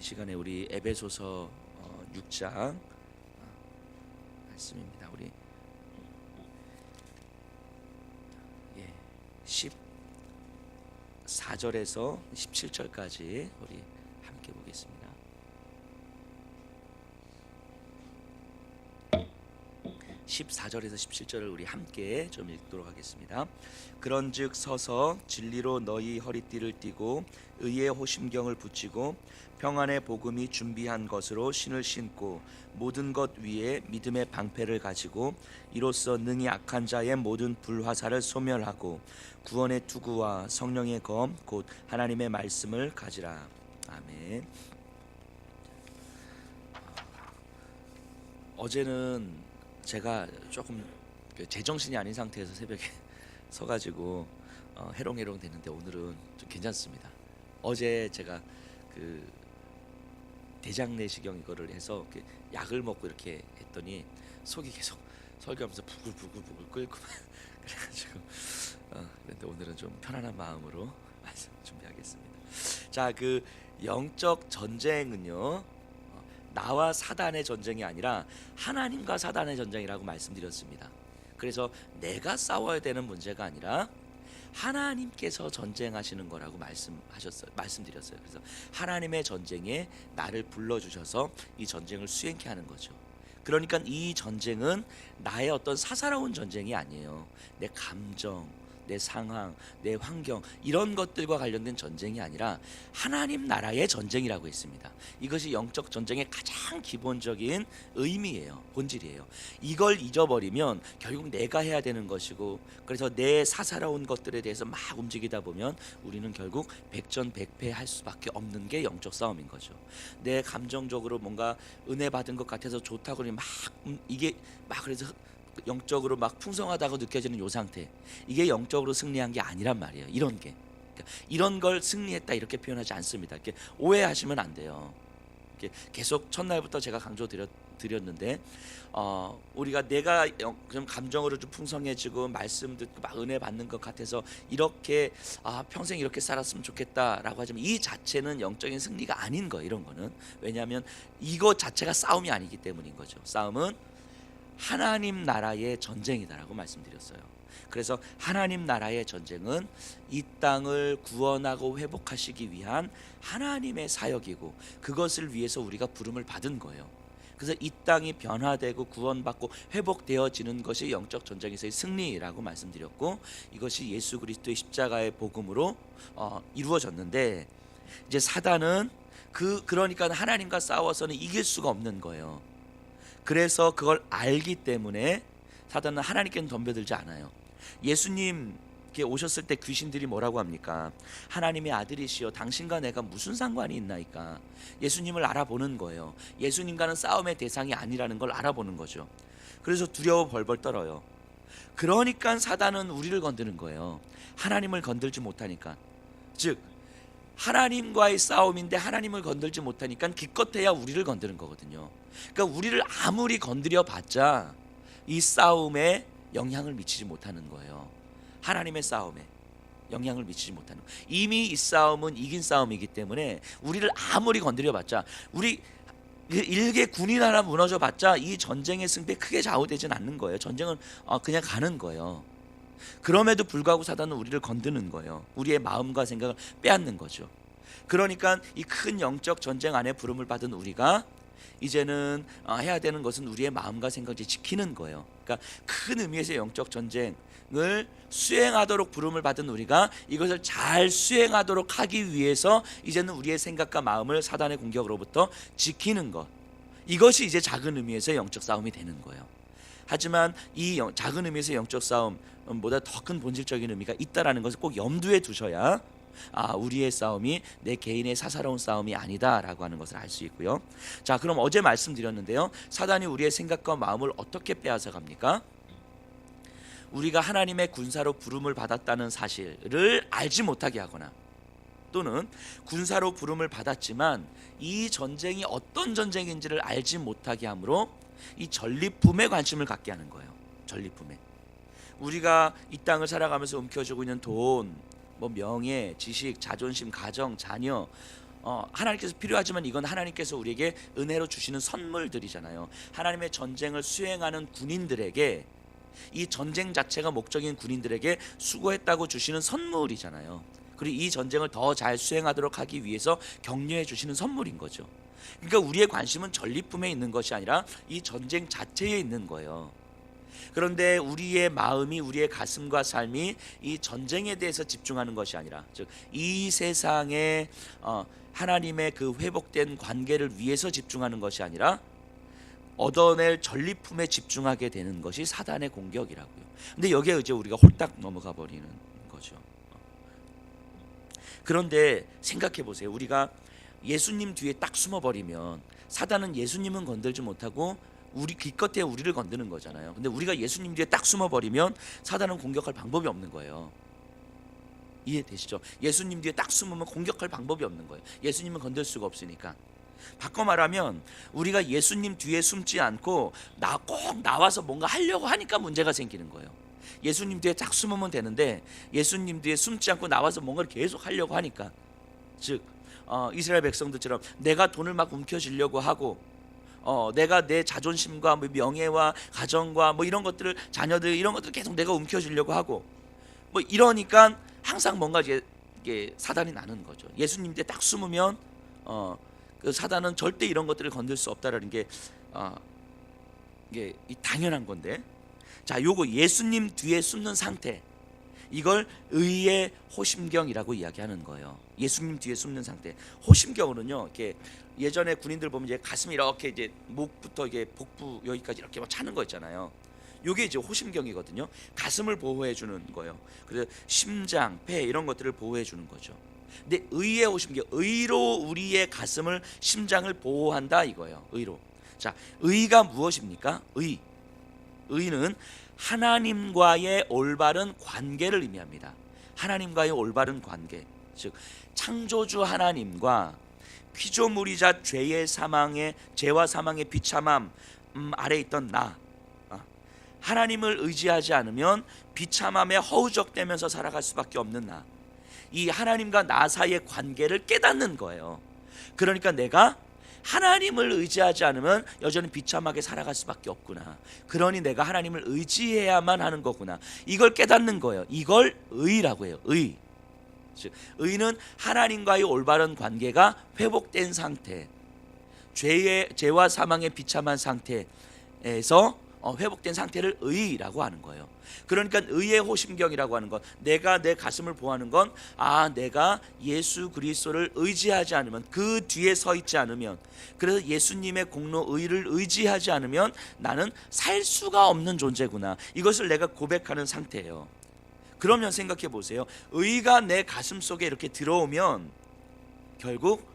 이 시간에 우리 에베소서 6장 말씀입니다. 우리 14절에서 17절까지 우리 함께 보겠습니다. 14절에서 17절을 우리 함께 좀 읽도록 하겠습니다. 그런즉 서서 진리로 너희 허리띠를 띠고 의의 호심경을 붙이고 평안의 복음이 준비한 것으로 신을 신고 모든 것 위에 믿음의 방패를 가지고 이로써 능히 악한 자의 모든 불화살을 소멸하고 구원의 투구와 성령의 검 곧 하나님의 말씀을 가지라. 아멘. 어제는 제가 조금 제정신이 아닌 상태에서 새벽에 서가지고 해롱해롱 됐는데 오늘은 좀 괜찮습니다. 어제 제가 그 대장 내시경 이거를 해서 약을 먹고 이렇게 했더니 속이 계속 설교하면서 부글부글 끓고 그래가지고 그런데 오늘은 좀 편안한 마음으로 말씀 준비하겠습니다. 자, 그 영적 전쟁은요, 나와 사단의 전쟁이 아니라 하나님과 사단의 전쟁이라고 말씀드렸습니다. 그래서 내가 싸워야 되는 문제가 아니라 하나님께서 전쟁하시는 거라고 말씀드렸어요. 그래서 하나님의 전쟁에 나를 불러주셔서 이 전쟁을 수행케 하는 거죠. 그러니까 이 전쟁은 나의 어떤 사사로운 전쟁이 아니에요. 내 감정, 내 상황, 내 환경 이런 것들과 관련된 전쟁이 아니라 하나님 나라의 전쟁이라고 했습니다. 이것이 영적 전쟁의 가장 기본적인 의미예요. 본질이에요. 이걸 잊어버리면 결국 내가 해야 되는 것이고, 그래서 내 사사로운 것들에 대해서 막 움직이다 보면 우리는 결국 백전백패할 수밖에 없는 게 영적 싸움인 거죠. 내 감정적으로 뭔가 은혜 받은 것 같아서 좋다고 막 이게 막 그래서 영적으로 막 풍성하다고 느껴지는 요 상태, 이게 영적으로 승리한 게 아니란 말이에요. 이런 게, 그러니까 이런 걸 승리했다 이렇게 표현하지 않습니다. 이렇게 오해하시면 안 돼요. 이렇게 계속 첫날부터 제가 강조드렸는데 우리가 내가 좀 감정으로 좀 풍성해지고 말씀 듣고 막 은혜 받는 것 같아서 이렇게 평생 이렇게 살았으면 좋겠다라고 하지만 이 자체는 영적인 승리가 아닌 거예요. 이런 거는 왜냐하면 이거 자체가 싸움이 아니기 때문인 거죠. 싸움은 하나님 나라의 전쟁이다라고 말씀드렸어요. 그래서 하나님 나라의 전쟁은 이 땅을 구원하고 회복하시기 위한 하나님의 사역이고, 그것을 위해서 우리가 부름을 받은 거예요. 그래서 이 땅이 변화되고 구원받고 회복되어지는 것이 영적 전쟁에서의 승리라고 말씀드렸고, 이것이 예수 그리스도의 십자가의 복음으로 이루어졌는데, 이제 사단은 그러니까 하나님과 싸워서는 이길 수가 없는 거예요. 그래서 그걸 알기 때문에 사단은 하나님께는 덤벼들지 않아요. 예수님께 오셨을 때 귀신들이 뭐라고 합니까? 하나님의 아들이시여 당신과 내가 무슨 상관이 있나이까. 예수님을 알아보는 거예요. 예수님과는 싸움의 대상이 아니라는 걸 알아보는 거죠. 그래서 두려워 벌벌 떨어요. 그러니까 사단은 우리를 건드는 거예요. 하나님을 건들지 못하니까. 즉 하나님과의 싸움인데 하나님을 건들지 못하니까 기껏해야 우리를 건드는 거거든요. 그러니까 우리를 아무리 건드려 봤자 이 싸움에 영향을 미치지 못하는 거예요. 하나님의 싸움에 영향을 미치지 못하는 거예요. 이미 이 싸움은 이긴 싸움이기 때문에 우리를 아무리 건드려 봤자, 우리 일개 군인 하나 무너져 봤자 이 전쟁의 승패에 크게 좌우되진 않는 거예요. 전쟁은 그냥 가는 거예요. 그럼에도 불구하고 사단은 우리를 건드는 거예요. 우리의 마음과 생각을 빼앗는 거죠. 그러니까 이 큰 영적 전쟁 안에 부름을 받은 우리가 이제는 해야 되는 것은 우리의 마음과 생각을 지키는 거예요. 그러니까 큰 의미에서 영적 전쟁을 수행하도록 부름을 받은 우리가 이것을 잘 수행하도록 하기 위해서 이제는 우리의 생각과 마음을 사단의 공격으로부터 지키는 것, 이것이 이제 작은 의미에서 영적 싸움이 되는 거예요. 하지만 이 작은 의미에서 영적 싸움보다 더 큰 본질적인 의미가 있다라는 것을 꼭 염두에 두셔야 우리의 싸움이 내 개인의 사사로운 싸움이 아니다라고 하는 것을 알 수 있고요. 자, 그럼 어제 말씀드렸는데요, 사단이 우리의 생각과 마음을 어떻게 빼앗아 갑니까? 우리가 하나님의 군사로 부름을 받았다는 사실을 알지 못하게 하거나, 또는 군사로 부름을 받았지만 이 전쟁이 어떤 전쟁인지를 알지 못하게 함으로 이 전리품에 관심을 갖게 하는 거예요. 전리품에. 우리가 이 땅을 살아가면서 움켜쥐고 있는 돈, 뭐 명예, 지식, 자존심, 가정, 자녀, 하나님께서 필요하지만 이건 하나님께서 우리에게 은혜로 주시는 선물들이잖아요. 하나님의 전쟁을 수행하는 군인들에게, 이 전쟁 자체가 목적인 군인들에게 수고했다고 주시는 선물이잖아요. 그리고 이 전쟁을 더 잘 수행하도록 하기 위해서 격려해 주시는 선물인 거죠. 그러니까 우리의 관심은 전리품에 있는 것이 아니라 이 전쟁 자체에 있는 거예요. 그런데 우리의 마음이, 우리의 가슴과 삶이 이 전쟁에 대해서 집중하는 것이 아니라, 즉 이 세상에 하나님의 그 회복된 관계를 위해서 집중하는 것이 아니라 얻어낼 전리품에 집중하게 되는 것이 사단의 공격이라고요. 근데 여기에 이제 우리가 홀딱 넘어가 버리는 거죠. 그런데 생각해 보세요. 우리가 예수님 뒤에 딱 숨어 버리면 사단은 예수님은 건들지 못하고 우리 기껏해야 우리를 건드는 거잖아요. 근데 우리가 예수님 뒤에 딱 숨어 버리면 사단은 공격할 방법이 없는 거예요. 이해되시죠? 예수님 뒤에 딱 숨으면 공격할 방법이 없는 거예요. 예수님은 건들 수가 없으니까. 바꿔 말하면 우리가 예수님 뒤에 숨지 않고 꼭 나와서 뭔가 하려고 하니까 문제가 생기는 거예요. 예수님 뒤에 딱 숨으면 되는데 예수님 뒤에 숨지 않고 나와서 뭔가를 계속 하려고 하니까, 즉 이스라엘 백성들처럼 내가 돈을 막 움켜쥐려고 하고 내가 내 자존심과 명예와 가정과 이런 것들을, 자녀들 이런 것들을 계속 내가 움켜쥐려고 하고 이러니까 항상 뭔가 이게 사단이 나는 거죠. 예수님 뒤에 딱 숨으면 그 사단은 절대 이런 것들을 건들 수 없다라는 게 이게 당연한 건데, 자, 요거 예수님 뒤에 숨는 상태, 이걸 의의 호심경이라고 이야기하는 거예요. 예수님 뒤에 숨는 상태. 호심경으로는요, 이렇게 예전에 군인들 보면 이제 가슴이 이렇게 이제 목부터 이게 복부 여기까지 이렇게 막 차는 거 있잖아요. 요게 이제 호심경이거든요. 가슴을 보호해 주는 거예요. 그래서 심장, 폐 이런 것들을 보호해 주는 거죠. 근데 의의 호심경, 의로 우리의 가슴을, 심장을 보호한다 이거예요. 의로. 자, 의가 무엇입니까? 의는 하나님과의 올바른 관계를 의미합니다. 하나님과의 올바른 관계, 즉 창조주 하나님과 피조물이자 죄와 사망의 비참함 아래 있던 나, 하나님을 의지하지 않으면 비참함에 허우적대면서 살아갈 수밖에 없는 나, 이 하나님과 나 사이의 관계를 깨닫는 거예요. 그러니까 내가 하나님을 의지하지 않으면 여전히 비참하게 살아갈 수밖에 없구나. 그러니 내가 하나님을 의지해야만 하는 거구나. 이걸 깨닫는 거예요. 이걸 의라고 해요. 의. 즉 의는 하나님과의 올바른 관계가 회복된 상태, 죄와 사망의 비참한 상태에서 회복된 상태를 의라고 하는 거예요. 그러니까 의의 호심경이라고 하는 것, 내가 내 가슴을 보호하는 건, 내가 예수 그리스도를 의지하지 않으면, 그 뒤에 서 있지 않으면, 그래서 예수님의 공로 의를 의지하지 않으면 나는 살 수가 없는 존재구나. 이것을 내가 고백하는 상태예요. 그러면 생각해 보세요. 의가 내 가슴 속에 이렇게 들어오면 결국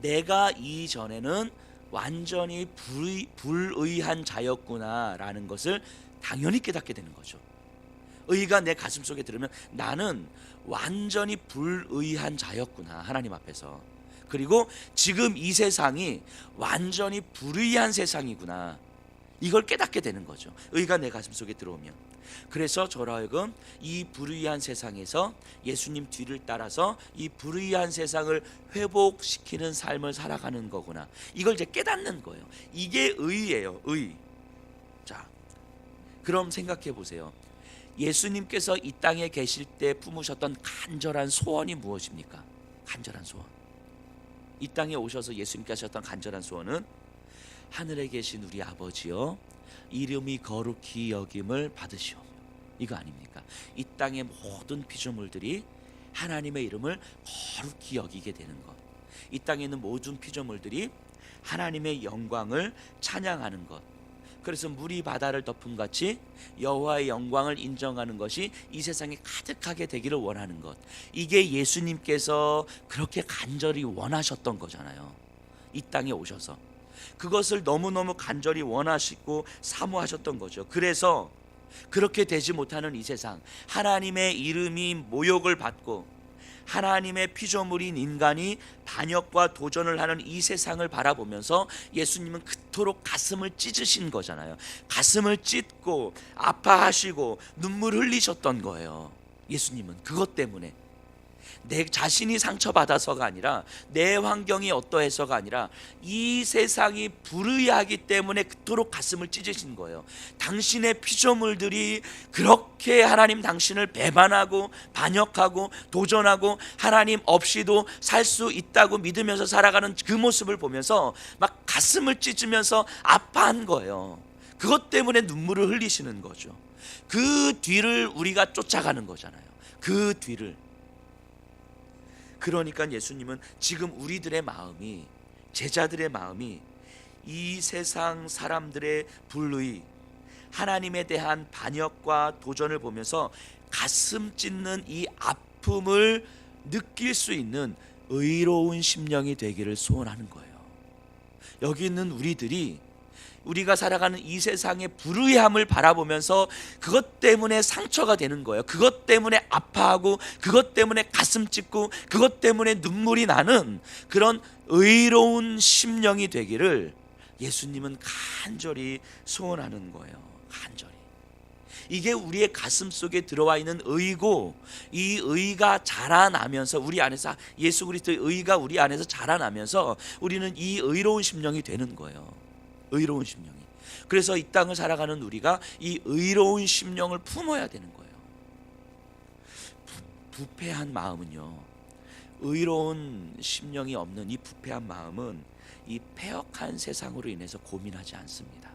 내가 이전에는 완전히 불의한 자였구나라는 것을 당연히 깨닫게 되는 거죠. 의가 내 가슴 속에 들으면 나는 완전히 불의한 자였구나, 하나님 앞에서. 그리고 지금 이 세상이 완전히 불의한 세상이구나, 이걸 깨닫게 되는 거죠. 의가 내 가슴 속에 들어오면. 그래서 저로 하여금 이 불의한 세상에서 예수님 뒤를 따라서 이 불의한 세상을 회복시키는 삶을 살아가는 거구나, 이걸 이제 깨닫는 거예요. 이게 의예요. 의. 자, 그럼 생각해 보세요. 예수님께서 이 땅에 계실 때 품으셨던 간절한 소원이 무엇입니까? 간절한 소원. 이 땅에 오셔서 예수님께 하셨던 간절한 소원은, 하늘에 계신 우리 아버지여, 이름이 거룩히 여김을 받으시오며. 이거 아닙니까? 이 땅의 모든 피조물들이 하나님의 이름을 거룩히 여기게 되는 것, 이 땅에 있는 모든 피조물들이 하나님의 영광을 찬양하는 것, 그래서 물이 바다를 덮은 같이 여호와의 영광을 인정하는 것이 이 세상에 가득하게 되기를 원하는 것, 이게 예수님께서 그렇게 간절히 원하셨던 거잖아요. 이 땅에 오셔서 그것을 너무너무 간절히 원하시고 사모하셨던 거죠. 그래서 그렇게 되지 못하는 이 세상, 하나님의 이름이 모욕을 받고 하나님의 피조물인 인간이 반역과 도전을 하는 이 세상을 바라보면서 예수님은 그토록 가슴을 찢으신 거잖아요. 가슴을 찢고 아파하시고 눈물 흘리셨던 거예요. 예수님은 그것 때문에 내 자신이 상처받아서가 아니라, 내 환경이 어떠해서가 아니라, 이 세상이 불의하기 때문에 그토록 가슴을 찢으신 거예요. 당신의 피조물들이 그렇게 하나님 당신을 배반하고 반역하고 도전하고 하나님 없이도 살 수 있다고 믿으면서 살아가는 그 모습을 보면서 막 가슴을 찢으면서 아파한 거예요. 그것 때문에 눈물을 흘리시는 거죠. 그 뒤를 우리가 쫓아가는 거잖아요. 그 뒤를. 그러니까 예수님은 지금 우리들의 마음이, 제자들의 마음이 이 세상 사람들의 불의, 하나님에 대한 반역과 도전을 보면서 가슴 찢는 이 아픔을 느낄 수 있는 의로운 심령이 되기를 소원하는 거예요. 여기 있는 우리들이 우리가 살아가는 이 세상의 불의함을 바라보면서 그것 때문에 상처가 되는 거예요. 그것 때문에 아파하고, 그것 때문에 가슴 찢고, 그것 때문에 눈물이 나는 그런 의로운 심령이 되기를 예수님은 간절히 소원하는 거예요. 간절히. 이게 우리의 가슴 속에 들어와 있는 의고, 이 의가 자라나면서, 우리 안에서 예수 그리스도의 의가 우리 안에서 자라나면서 우리는 이 의로운 심령이 되는 거예요. 의로운 심령이. 그래서 이 땅을 살아가는 우리가 이 의로운 심령을 품어야 되는 거예요. 부패한 마음은요, 의로운 심령이 없는 이 부패한 마음은 이 패역한 세상으로 인해서 고민하지 않습니다.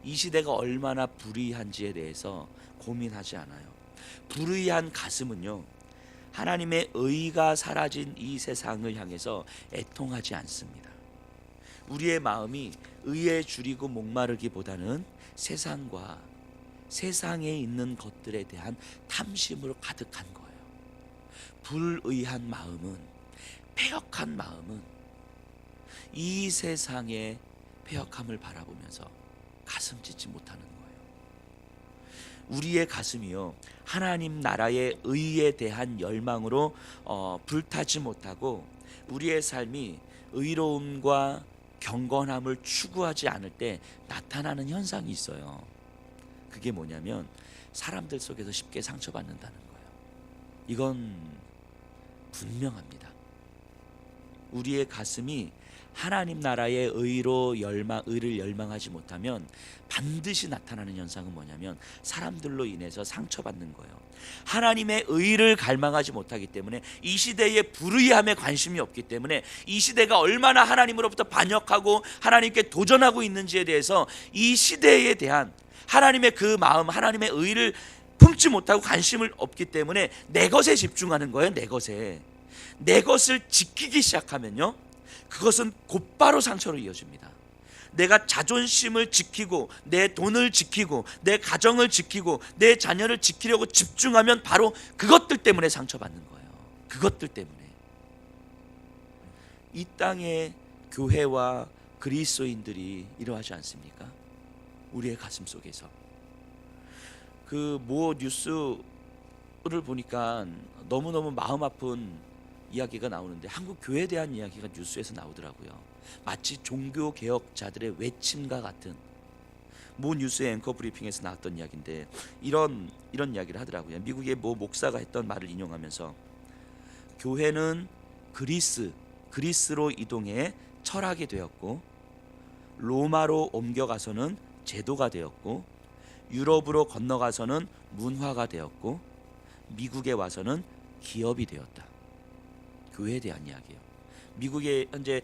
이 시대가 얼마나 불의한지에 대해서 고민하지 않아요. 불의한 가슴은요, 하나님의 의가 사라진 이 세상을 향해서 애통하지 않습니다. 우리의 마음이 의에 줄이고 목마르기보다는 세상과 세상에 있는 것들에 대한 탐심으로 가득한 거예요. 불의한 마음은, 패역한 마음은 이 세상의 패역함을 바라보면서 가슴 찢지 못하는 거예요. 우리의 가슴이요, 하나님 나라의 의에 대한 열망으로 불타지 못하고, 우리의 삶이 의로움과 경건함을 추구하지 않을 때 나타나는 현상이 있어요. 그게 뭐냐면 사람들 속에서 쉽게 상처받는다는 거예요. 이건 분명합니다. 우리의 가슴이 하나님 나라의 의를 열망하지 못하면 반드시 나타나는 현상은 뭐냐면 사람들로 인해서 상처받는 거예요. 하나님의 의를 갈망하지 못하기 때문에, 이 시대의 불의함에 관심이 없기 때문에, 이 시대가 얼마나 하나님으로부터 반역하고 하나님께 도전하고 있는지에 대해서 이 시대에 대한 하나님의 그 마음, 하나님의 의를 품지 못하고 관심을 없기 때문에 내 것에 집중하는 거예요. 내 것에. 내 것을 지키기 시작하면요, 그것은 곧바로 상처로 이어집니다. 내가 자존심을 지키고, 내 돈을 지키고, 내 가정을 지키고, 내 자녀를 지키려고 집중하면 바로 그것들 때문에 상처받는 거예요. 그것들 때문에. 이 땅의 교회와 그리스도인들이 이러하지 않습니까? 우리의 가슴 속에서. 그 모 뉴스를 보니까 너무너무 마음 아픈 이야기가 나오는데, 한국 교회에 대한 이야기가 뉴스에서 나오더라고요. 마치 종교 개혁자들의 외침과 같은, 모 뉴스의 앵커 브리핑에서 나왔던 이야기인데 이런 이야기를 하더라고요. 미국의 모 목사가 했던 말을 인용하면서, 교회는 그리스로 이동해 철학이 되었고, 로마로 옮겨가서는 제도가 되었고, 유럽으로 건너가서는 문화가 되었고, 미국에 와서는 기업이 되었다. 교회에 대한 이야기예요. 미국의 현재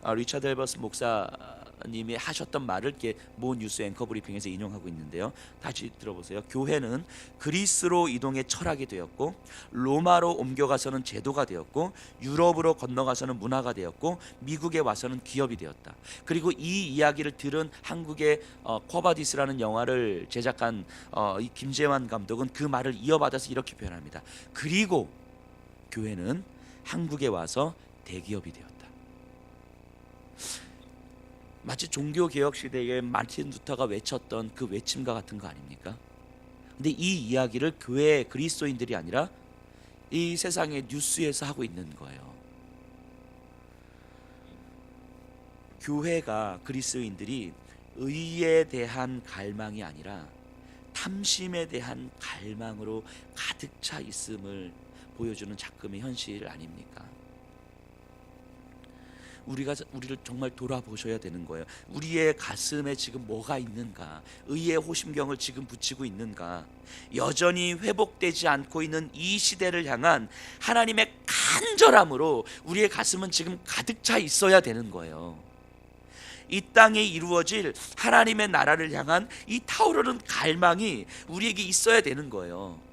리차드 엘버스 목사님이 하셨던 말을 이렇게 모 뉴스 앵커 브리핑에서 인용하고 있는데요. 다시 들어보세요. 교회는 그리스로 이동해 철학이 되었고, 로마로 옮겨가서는 제도가 되었고, 유럽으로 건너가서는 문화가 되었고, 미국에 와서는 기업이 되었다. 그리고 이 이야기를 들은 한국의 쿼바디스라는 영화를 제작한 이 김재환 감독은 그 말을 이어받아서 이렇게 표현합니다. 그리고 교회는 한국에 와서 대기업이 되었다. 마치 종교개혁 시대에 마틴 루터가 외쳤던 그 외침과 같은 거 아닙니까? 근데 이 이야기를 교회 그리스도인들이 아니라 이 세상의 뉴스에서 하고 있는 거예요. 교회가, 그리스도인들이 의에 대한 갈망이 아니라 탐심에 대한 갈망으로 가득 차 있음을 보여주는 작금의 현실 아닙니까? 우리를 정말 돌아보셔야 되는 거예요. 우리의 가슴에 지금 뭐가 있는가? 의의 호심경을 지금 붙이고 있는가? 여전히 회복되지 않고 있는 이 시대를 향한 하나님의 간절함으로 우리의 가슴은 지금 가득 차 있어야 되는 거예요. 이 땅에 이루어질 하나님의 나라를 향한 이 타오르는 갈망이 우리에게 있어야 되는 거예요.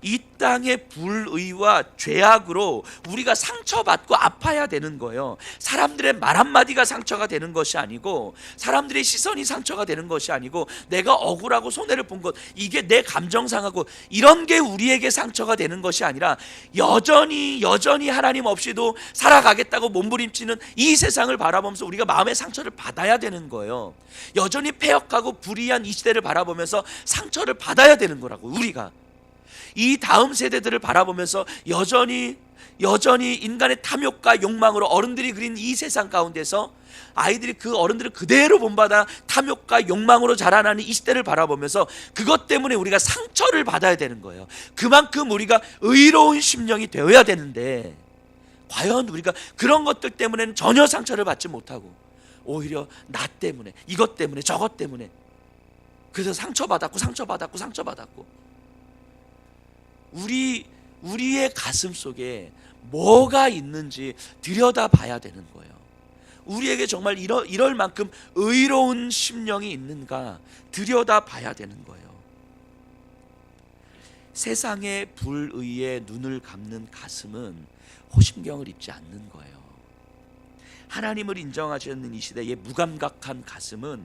이 땅의 불의와 죄악으로 우리가 상처받고 아파야 되는 거예요. 사람들의 말 한마디가 상처가 되는 것이 아니고, 사람들의 시선이 상처가 되는 것이 아니고, 내가 억울하고 손해를 본 것, 이게 내 감정 상하고 이런 게 우리에게 상처가 되는 것이 아니라, 여전히 하나님 없이도 살아가겠다고 몸부림치는 이 세상을 바라보면서 우리가 마음의 상처를 받아야 되는 거예요. 여전히 패역하고 불의한 이 시대를 바라보면서 상처를 받아야 되는 거라고. 우리가 이 다음 세대들을 바라보면서 여전히 인간의 탐욕과 욕망으로 어른들이 그린 이 세상 가운데서 아이들이 그 어른들을 그대로 본받아 탐욕과 욕망으로 자라나는 이 시대를 바라보면서 그것 때문에 우리가 상처를 받아야 되는 거예요. 그만큼 우리가 의로운 심령이 되어야 되는데, 과연 우리가 그런 것들 때문에는 전혀 상처를 받지 못하고 오히려 나 때문에, 이것 때문에, 저것 때문에, 그래서 상처받았고 우리의 가슴 속에 뭐가 있는지 들여다봐야 되는 거예요. 우리에게 정말 이럴 만큼 의로운 심령이 있는가 들여다봐야 되는 거예요. 세상의 불의에 눈을 감는 가슴은 호심경을 입지 않는 거예요. 하나님을 인정하지 않는 이 시대의 무감각한 가슴은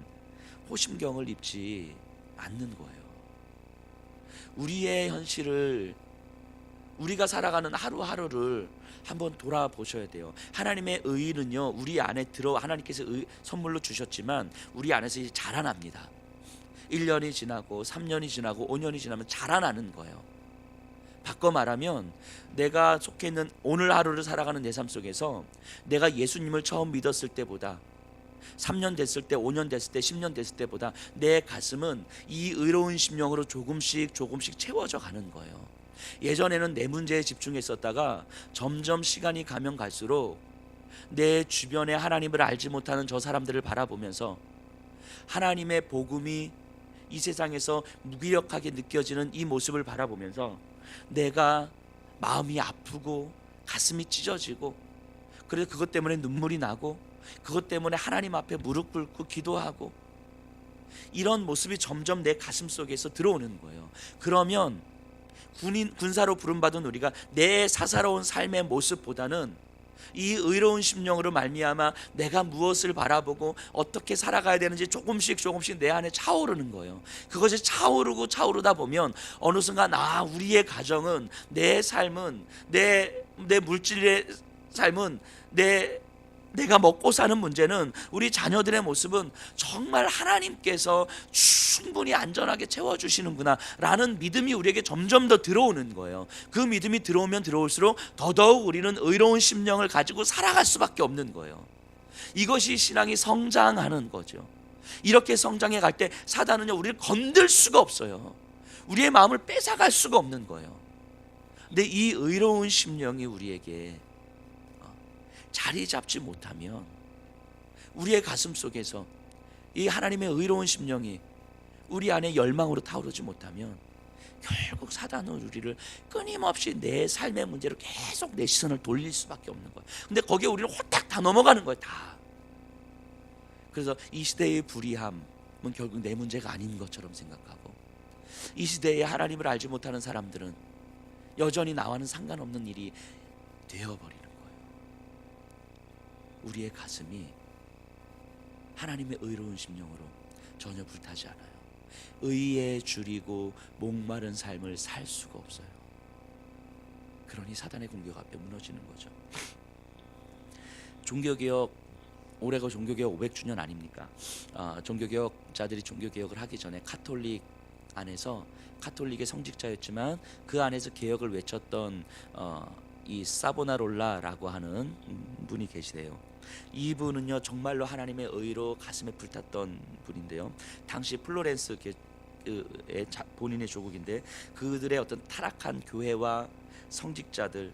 호심경을 입지 않는 거예요. 우리의 현실을, 우리가 살아가는 하루하루를 한번 돌아보셔야 돼요. 하나님의 의는요, 우리 안에 하나님께서 선물로 주셨지만 우리 안에서 이제 자라납니다. 1년이 지나고 3년이 지나고 5년이 지나면 자라나는 거예요. 바꿔 말하면, 내가 속해 있는 오늘 하루를 살아가는 내 삶 속에서 내가 예수님을 처음 믿었을 때보다 3년 됐을 때, 5년 됐을 때, 10년 됐을 때보다 내 가슴은 이 의로운 심령으로 조금씩 채워져 가는 거예요. 예전에는 내 문제에 집중했었다가 점점 시간이 가면 갈수록 내 주변에 하나님을 알지 못하는 저 사람들을 바라보면서 하나님의 복음이 이 세상에서 무기력하게 느껴지는 이 모습을 바라보면서 내가 마음이 아프고 가슴이 찢어지고, 그래서 그것 때문에 눈물이 나고, 그것 때문에 하나님 앞에 무릎 꿇고 기도하고, 이런 모습이 점점 내 가슴 속에서 들어오는 거예요. 그러면 군사로 부름받은 우리가 내 사사로운 삶의 모습보다는 이 의로운 심령으로 말미암아 내가 무엇을 바라보고 어떻게 살아가야 되는지 조금씩 내 안에 차오르는 거예요. 그것이 차오르다 보면 어느 순간 우리의 가정은, 내 삶은, 내 물질의 삶은, 내가 먹고 사는 문제는, 우리 자녀들의 모습은 정말 하나님께서 충분히 안전하게 채워주시는구나 라는 믿음이 우리에게 점점 더 들어오는 거예요. 그 믿음이 들어오면 들어올수록 더더욱 우리는 의로운 심령을 가지고 살아갈 수밖에 없는 거예요. 이것이 신앙이 성장하는 거죠. 이렇게 성장해 갈 때 사단은요, 우리를 건들 수가 없어요. 우리의 마음을 뺏어갈 수가 없는 거예요. 근데 이 의로운 심령이 우리에게 자리 잡지 못하면, 우리의 가슴 속에서 이 하나님의 의로운 심령이 우리 안에 열망으로 타오르지 못하면 결국 사단은 우리를 끊임없이 내 삶의 문제로 계속 내 시선을 돌릴 수밖에 없는 거예요. 근데 거기에 우리는 홀딱 다 넘어가는 거예요. 다. 그래서 이 시대의 불의함은 결국 내 문제가 아닌 것처럼 생각하고, 이 시대에 하나님을 알지 못하는 사람들은 여전히 나와는 상관없는 일이 되어버리는 거예요. 우리의 가슴이 하나님의 의로운 심령으로 전혀 불타지 않아요. 의에 줄이고 목마른 삶을 살 수가 없어요. 그러니 사단의 공격 앞에 무너지는 거죠. 종교개혁, 올해가 종교개혁 500주년 아닙니까? 종교개혁자들이 종교개혁을 하기 전에 카톨릭 안에서, 카톨릭의 성직자였지만 그 안에서 개혁을 외쳤던 이 사보나롤라라고 하는 분이 계시대요. 이분은요, 정말로 하나님의 의로 가슴에 불탔던 분인데요. 당시 플로렌스 본인의 조국인데, 그들의 어떤 타락한 교회와 성직자들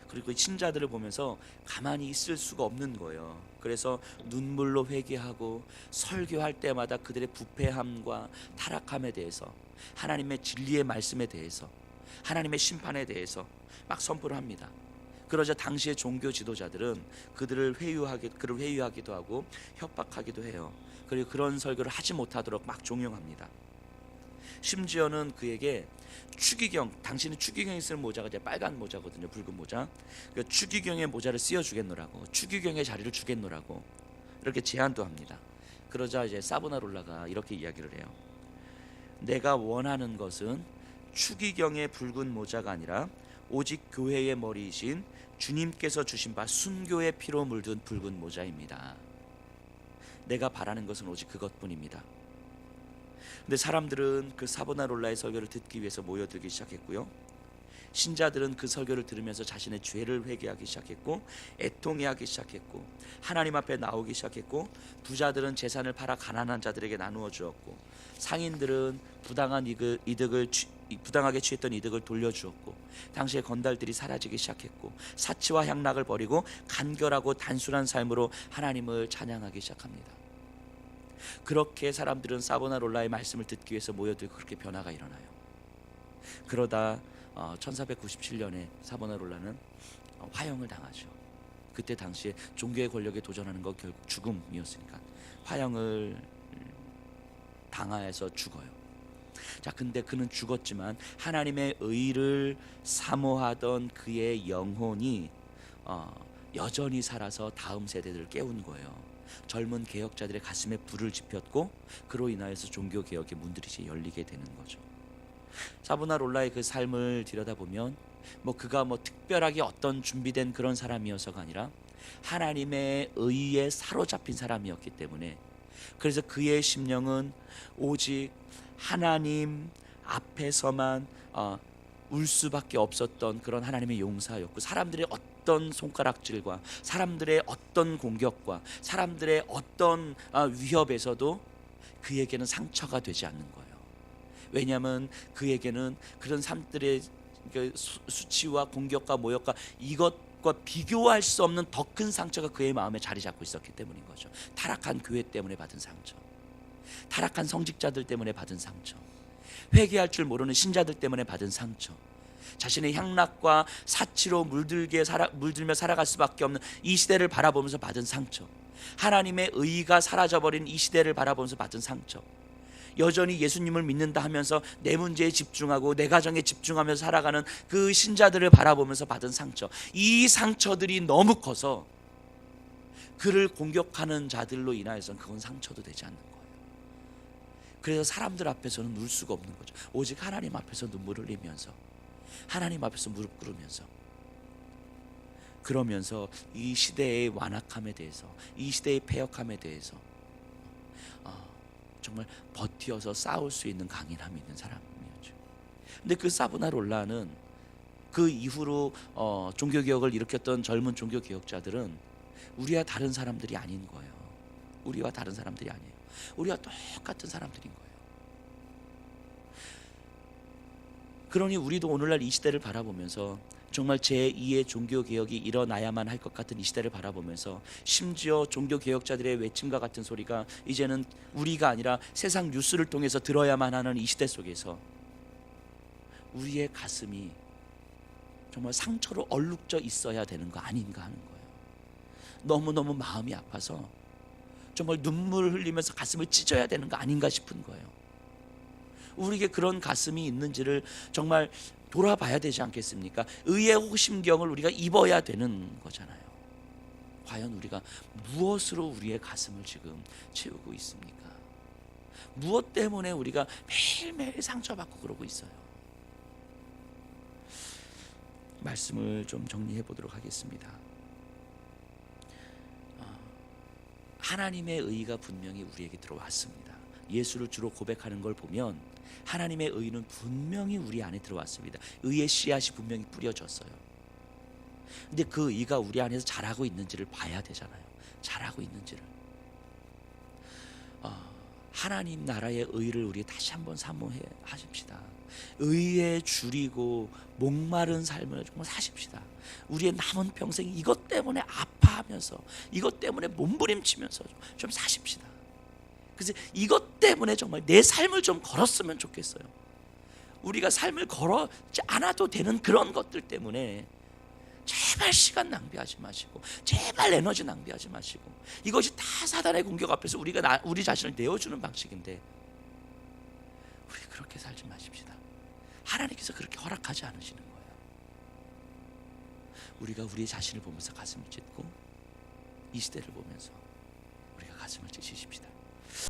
그리고 신자들을 보면서 가만히 있을 수가 없는 거예요. 그래서 눈물로 회개하고 설교할 때마다 그들의 부패함과 타락함에 대해서, 하나님의 진리의 말씀에 대해서, 하나님의 심판에 대해서 막 선포를 합니다. 그러자 당시의 종교 지도자들은 그를 회유하기도 하고 협박하기도 해요. 그리고 그런 설교를 하지 못하도록 막 종용합니다. 심지어는 그에게 추기경, 당신은 추기경이 쓰는 모자가 이제 빨간 모자거든요. 붉은 모자. 그 추기경의 모자를 씌워 주겠노라고, 추기경의 자리를 주겠노라고 이렇게 제안도 합니다. 그러자 이제 사보나롤라가 이렇게 이야기를 해요. 내가 원하는 것은 추기경의 붉은 모자가 아니라 오직 교회의 머리이신 주님께서 주신 바 순교의 피로 물든 붉은 모자입니다. 내가 바라는 것은 오직 그것뿐입니다. 근데 사람들은 그 사보나롤라의 설교를 듣기 위해서 모여들기 시작했고요. 신자들은 그 설교를 들으면서 자신의 죄를 회개하기 시작했고, 애통해하기 시작했고, 하나님 앞에 나오기 시작했고, 부자들은 재산을 팔아 가난한 자들에게 나누어 주었고, 상인들은 부당하게 취했던 이득을 돌려주었고, 당시의 건달들이 사라지기 시작했고, 사치와 향락을 버리고 간결하고 단순한 삶으로 하나님을 찬양하기 시작합니다. 그렇게 사람들은 사보나롤라의 말씀을 듣기 위해서 모여들고 그렇게 변화가 일어나요. 그러다 1497년에 사보나롤라는 화형을 당하죠. 그때 당시에 종교의 권력에 도전하는 건 결국 죽음이었으니까 화형을 당하여서 죽어요. 자, 근데 그는 죽었지만 하나님의 의를 사모하던 그의 영혼이 여전히 살아서 다음 세대들을 깨운 거예요. 젊은 개혁자들의 가슴에 불을 지폈고, 그로 인하여서 종교 개혁의 문들이 이제 열리게 되는 거죠. 사보나롤라의 그 삶을 들여다보면 그가 특별하게 어떤 준비된 그런 사람이어서가 아니라 하나님의 의에 사로잡힌 사람이었기 때문에, 그래서 그의 심령은 오직 하나님 앞에서만 울 수밖에 없었던 그런 하나님의 용사였고, 사람들의 어떤 손가락질과 사람들의 어떤 공격과 사람들의 어떤 위협에서도 그에게는 상처가 되지 않는 거예요. 왜냐하면 그에게는 그런 사람들의 수치와 공격과 모욕과 이것과 비교할 수 없는 더 큰 상처가 그의 마음에 자리 잡고 있었기 때문인 거죠. 타락한 교회 때문에 받은 상처, 타락한 성직자들 때문에 받은 상처, 회개할 줄 모르는 신자들 때문에 받은 상처, 자신의 향락과 사치로 물들며 살아갈 수밖에 없는 이 시대를 바라보면서 받은 상처, 하나님의 의가 사라져버린 이 시대를 바라보면서 받은 상처, 여전히 예수님을 믿는다 하면서 내 문제에 집중하고 내 가정에 집중하면서 살아가는 그 신자들을 바라보면서 받은 상처, 이 상처들이 너무 커서 그를 공격하는 자들로 인하여서는 그건 상처도 되지 않는 거예요. 그래서 사람들 앞에서는 울 수가 없는 거죠. 오직 하나님 앞에서 눈물 흘리면서, 하나님 앞에서 무릎 꿇으면서, 그러면서 이 시대의 완악함에 대해서, 이 시대의 패역함에 대해서 정말 버티어서 싸울 수 있는 강인함이 있는 사람이었죠. 근데 그 사보나롤라는 그 이후로 종교개혁을 일으켰던 젊은 종교개혁자들은 우리와 다른 사람들이 아닌 거예요. 우리와 다른 사람들이 아니에요. 우리와 똑같은 사람들인 거예요. 그러니 우리도 오늘날 이 시대를 바라보면서 정말 제2의 종교개혁이 일어나야만 할 것 같은 이 시대를 바라보면서, 심지어 종교개혁자들의 외침과 같은 소리가 이제는 우리가 아니라 세상 뉴스를 통해서 들어야만 하는 이 시대 속에서 우리의 가슴이 정말 상처로 얼룩져 있어야 되는 거 아닌가 하는 거예요. 너무너무 마음이 아파서 정말 눈물을 흘리면서 가슴을 찢어야 되는 거 아닌가 싶은 거예요. 우리에게 그런 가슴이 있는지를 정말 돌아봐야 되지 않겠습니까? 의의 호심경을 우리가 입어야 되는 거잖아요. 과연 우리가 무엇으로 우리의 가슴을 지금 채우고 있습니까? 무엇 때문에 우리가 매일매일 상처받고 그러고 있어요? 말씀을 좀 정리해 보도록 하겠습니다. 하나님의 의가 분명히 우리에게 들어왔습니다. 예수를 주로 고백하는 걸 보면 하나님의 의는 분명히 우리 안에 들어왔습니다. 의의 씨앗이 분명히 뿌려졌어요. 근데 그 의가 우리 안에서 자라고 있는지를 봐야 되잖아요. 자라고 있는지를. 하나님 나라의 의를 우리 다시 한번 사모해 하십시다. 의에 줄이고 목마른 삶을 정말 사십시다. 우리의 남은 평생 이것 때문에 아파하면서 이것 때문에 몸부림치면서 좀 사십시다. 그래서 이것 때문에 정말 내 삶을 좀 걸었으면 좋겠어요. 우리가 삶을 걸지 않아도 되는 그런 것들 때문에 제발 시간 낭비하지 마시고 제발 에너지 낭비하지 마시고, 이것이 다 사단의 공격 앞에서 우리가 우리 자신을 내어주는 방식인데 우리 그렇게 살지 마십시다. 하나님께서 그렇게 허락하지 않으시는 거예요. 우리가 우리 자신을 보면서 가슴을 찢고 이 시대를 보면서 우리가 가슴을 찢으십시다.